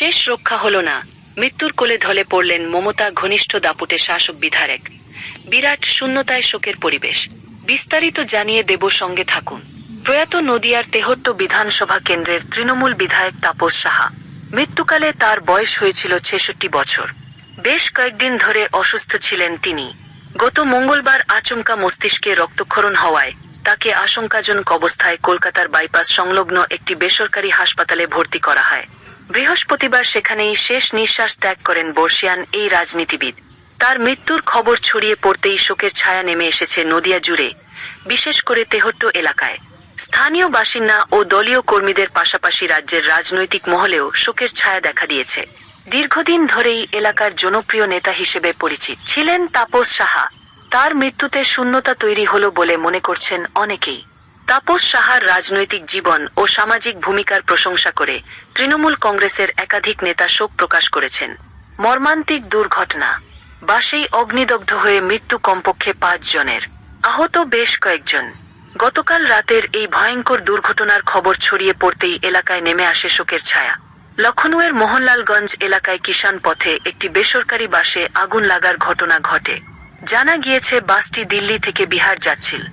শেষ রক্ষা হল না, মৃত্যুর কোলে ঢলে পড়লেন মমতা ঘনিষ্ঠ দাপুটে শাসক বিধায়ক। বিরাট শূন্যতায় শোকের পরিবেশ। বিস্তারিত জানিয়ে দেব, সঙ্গে থাকুন। প্রয়াত নদিয়ার তেহট্ট বিধানসভা কেন্দ্রের তৃণমূল বিধায়ক তাপস সাহা। মৃত্যুকালে তার বয়স হয়েছিল ৬৬ বছর। বেশ কয়েকদিন ধরে অসুস্থ ছিলেন তিনি। গত মঙ্গলবার আচমকা মস্তিষ্কে রক্তক্ষরণ হওয়ায় তাকে আশঙ্কাজনক অবস্থায় কলকাতার বাইপাস সংলগ্ন একটি বেসরকারি হাসপাতালে ভর্তি করা হয়। বৃহস্পতিবার সেখানেই শেষ নিঃশ্বাস ত্যাগ করেন বর্ষিয়ান এই রাজনীতিবিদ। তার মৃত্যুর খবর ছড়িয়ে পড়তেই শোকের ছায়া নেমে এসেছে নদিয়া জুড়ে, বিশেষ করে তেহট্ট এলাকায়। স্থানীয় বাসিন্দা ও দলীয় কর্মীদের পাশাপাশি রাজ্যের রাজনৈতিক মহলেও শোকের ছায়া দেখা দিয়েছে। দীর্ঘদিন ধরেই এলাকার জনপ্রিয় নেতা হিসেবে পরিচিত ছিলেন তাপস সাহা। তার মৃত্যুতে শূন্যতা তৈরি হলো বলে মনে করছেন অনেকেই। তাপস সাহার রাজনৈতিক জীবন ও সামাজিক ভূমিকার প্রশংসা করে তৃণমূল কংগ্রেসের একাধিক নেতা শোক প্রকাশ করেছেন। মর্মান্তিক দুর্ঘটনা, বাসেই অগ্নিদগ্ধ হয়ে মৃত্যু কমপক্ষে ৫ জনের, আহত বেশ কয়েকজন। গতকাল রাতের এই ভয়ঙ্কর দুর্ঘটনার খবর ছড়িয়ে পড়তেই এলাকায় নেমে আসে শোকের ছায়া। লখনউয়ের মোহনলালগঞ্জ এলাকায় কিষান পথে একটি বেসরকারি বাসে আগুন লাগার ঘটনা ঘটে। জানা গিয়েছে বাসটি দিল্লি থেকে বিহার যাচ্ছিল।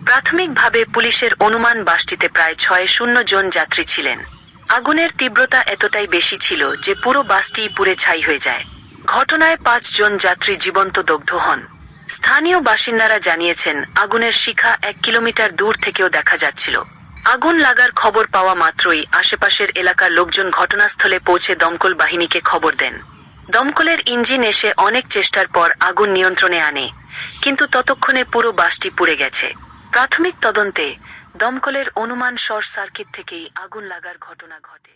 প্রাথমিকভাবে পুলিশের অনুমান বাসটিতে প্রায় ৬০ জন যাত্রী ছিলেন। আগুনের তীব্রতা এতটাই বেশি ছিল যে পুরো বাসটিই পুড়ে ছাই হয়ে যায়। ঘটনায় ৫ জন যাত্রী জীবন্ত দগ্ধ হন। স্থানীয় বাসিন্দারা জানিয়েছেন, আগুনের শিখা ১ কিলোমিটার দূর থেকেও দেখা যাচ্ছিল। আগুন লাগার খবর পাওয়া মাত্রই আশেপাশের এলাকার লোকজন ঘটনাস্থলে পৌঁছে দমকল বাহিনীকে খবর দেন। দমকলের ইঞ্জিন এসে অনেক চেষ্টার পর আগুন নিয়ন্ত্রণে আনে, কিন্তু ততক্ষণে পুরো বাসটি পুড়ে গেছে। প্রাথমিক তদন্তে দমকলের অনুমান শর্ট সার্কিট থেকেই আগুন লাগার ঘটনা ঘটে।